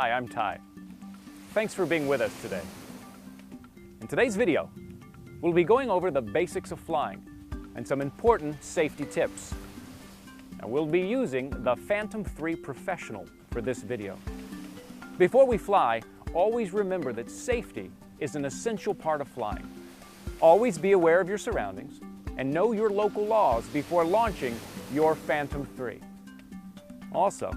Hi, I'm Ty. Thanks for being with us today. In today's video, we'll be going over the basics of flying and some important safety tips. And we'll be using the Phantom 3 Professional for this video. Before we fly, always remember that safety is an essential part of flying. Always be aware of your surroundings and know your local laws before launching your Phantom 3. Also,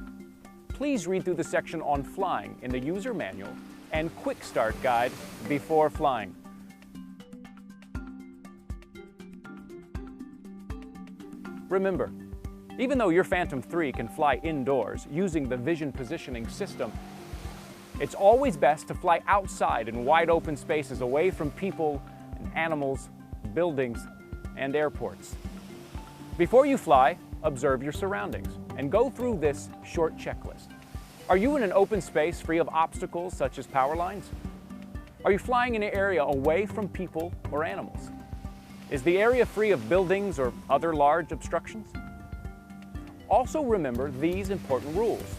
please read through the section on flying in the user manual and quick start guide before flying. Remember, even though your Phantom 3 can fly indoors using the Vision Positioning System, it's always best to fly outside in wide open spaces away from people and animals, buildings, and airports. Before you fly, observe your surroundings and go through this short checklist. Are you in an open space free of obstacles such as power lines? Are you flying in an area away from people or animals? Is the area free of buildings or other large obstructions? Also remember these important rules.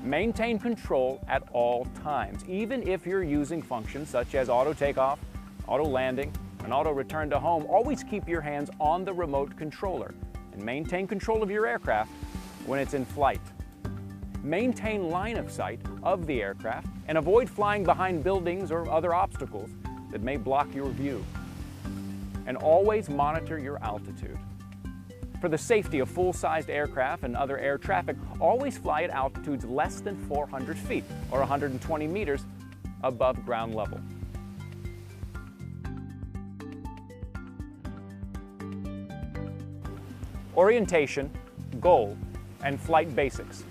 Maintain control at all times, even if you're using functions such as auto takeoff, auto landing, and auto return to home. Always keep your hands on the remote controller and maintain control of your aircraft when it's in flight. Maintain line of sight of the aircraft and avoid flying behind buildings or other obstacles that may block your view. And always monitor your altitude. For the safety of full-sized aircraft and other air traffic, always fly at altitudes less than 400 feet or 120 meters above ground level. Orientation, goal, and flight basics.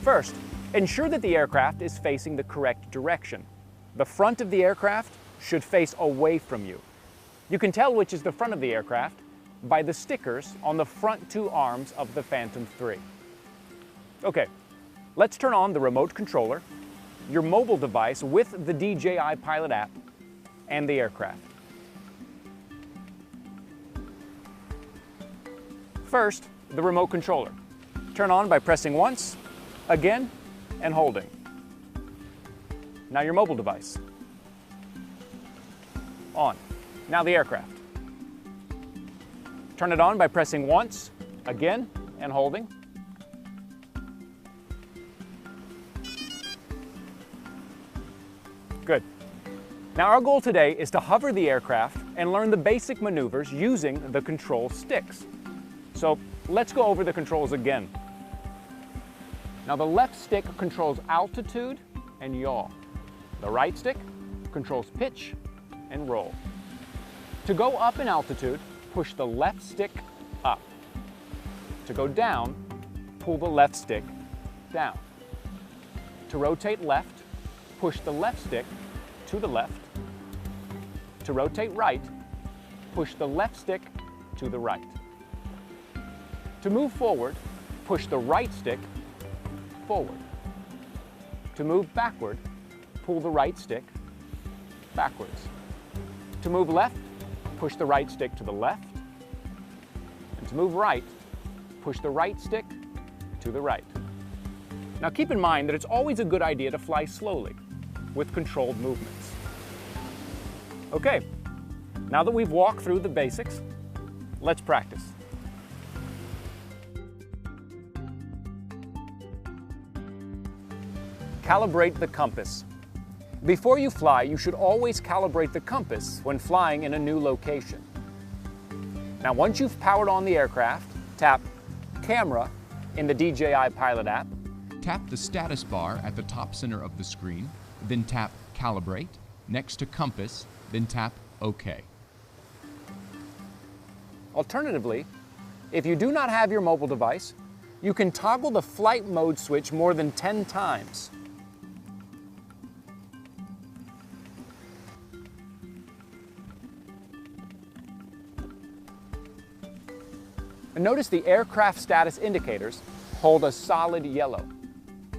First, ensure that the aircraft is facing the correct direction. The front of the aircraft should face away from you. You can tell which is the front of the aircraft by the stickers on the front two arms of the Phantom 3. Okay, let's turn on the remote controller, your mobile device with the DJI Pilot app, and the aircraft. First, the remote controller. Turn on by pressing once, again, and holding. Now your mobile device. On. Now the aircraft. Turn it on by pressing once, again, and holding. Good. Now our goal today is to hover the aircraft and learn the basic maneuvers using the control sticks. So let's go over the controls again. Now the left stick controls altitude and yaw. The right stick controls pitch and roll. To go up in altitude, push the left stick up. To go down, pull the left stick down. To rotate left, push the left stick to the left. To rotate right, push the left stick to the right. To move forward, push the right stick forward. To move backward, pull the right stick backwards. To move left, push the right stick to the left. And to move right, push the right stick to the right. Now keep in mind that it's always a good idea to fly slowly with controlled movements. Okay, now that we've walked through the basics, let's practice. Calibrate the compass. Before you fly, you should always calibrate the compass when flying in a new location. Now, once you've powered on the aircraft, tap Camera in the DJI Pilot app. Tap the status bar at the top center of the screen, then tap Calibrate, next to Compass, then tap OK. Alternatively, if you do not have your mobile device, you can toggle the flight mode switch more than 10 times. And notice the aircraft status indicators hold a solid yellow,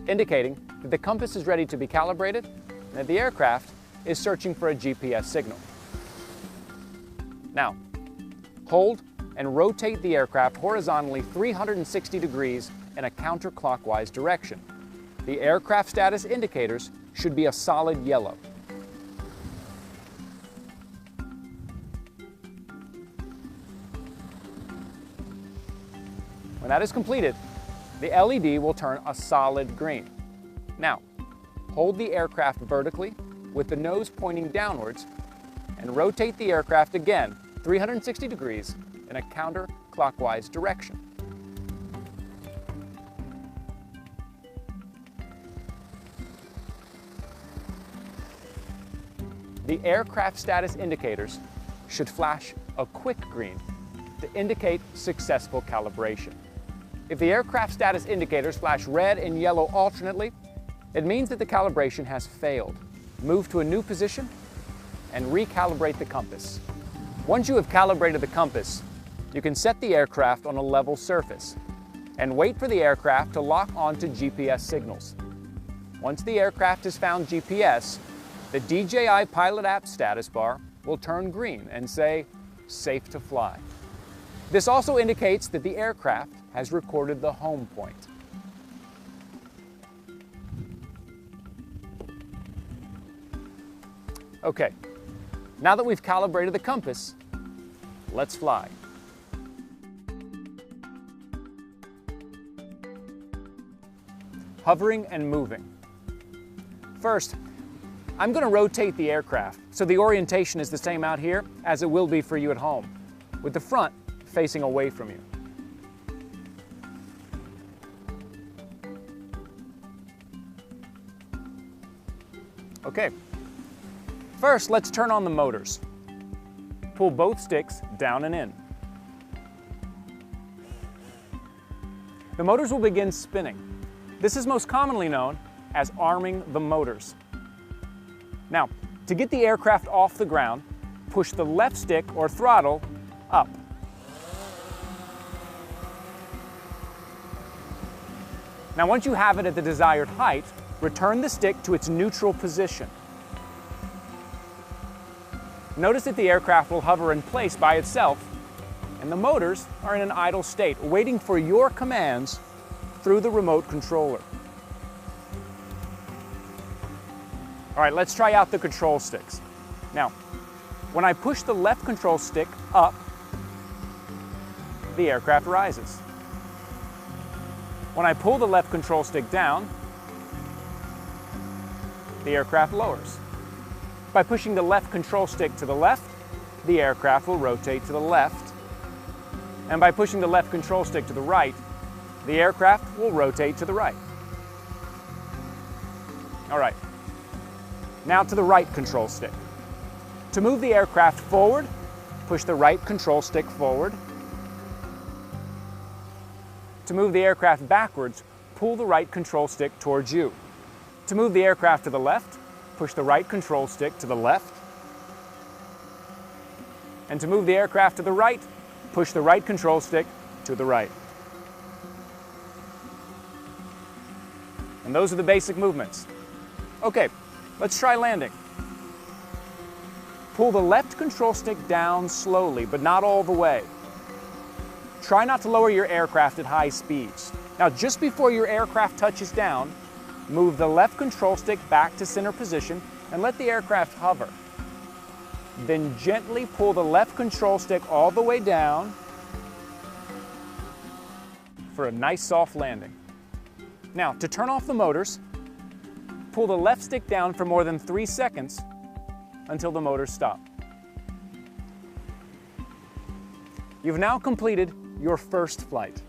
indicating that the compass is ready to be calibrated and that the aircraft is searching for a GPS signal. Now, hold and rotate the aircraft horizontally 360 degrees in a counterclockwise direction. the aircraft status indicators should be a solid yellow. When that is completed, the LED will turn a solid green. Now, hold the aircraft vertically with the nose pointing downwards and rotate the aircraft again 360 degrees in a counterclockwise direction. The aircraft status indicators should flash a quick green to indicate successful calibration. If the aircraft status indicators flash red and yellow alternately, it means that the calibration has failed. Move to a new position and recalibrate the compass. Once you have calibrated the compass, you can set the aircraft on a level surface and wait for the aircraft to lock onto GPS signals. Once the aircraft has found GPS, the DJI Pilot App status bar will turn green and say, "Safe to fly." This also indicates that the aircraft has recorded the home point. Okay, now that we've calibrated the compass, let's fly. Hovering and moving. First, I'm going to rotate the aircraft so the orientation is the same out here as it will be for you at home, with the front facing away from you. Okay, first let's turn on the motors. Pull both sticks down and in. The motors will begin spinning. This is most commonly known as arming the motors. Now, to get the aircraft off the ground, push the left stick or throttle up. Now, once you have it at the desired height, return the stick to its neutral position. Notice that the aircraft will hover in place by itself, and the motors are in an idle state, waiting for your commands through the remote controller. All right, let's try out the control sticks. Now, when I push the left control stick up, the aircraft rises. When I pull the left control stick down, the aircraft lowers. By pushing the left control stick to the left, the aircraft will rotate to the left. And by pushing the left control stick to the right, the aircraft will rotate to the right. All right, now to the right control stick. To move the aircraft forward, push the right control stick forward. To move the aircraft backwards, pull the right control stick towards you. To move the aircraft to the left, push the right control stick to the left. And to move the aircraft to the right, push the right control stick to the right. And those are the basic movements. Okay, let's try landing. Pull the left control stick down slowly, but not all the way. Try not to lower your aircraft at high speeds. Now, just before your aircraft touches down, move the left control stick back to center position and let the aircraft hover. Then gently pull the left control stick all the way down for a nice soft landing. Now, to turn off the motors, pull the left stick down for more than 3 seconds until the motors stop. You've now completed your first flight.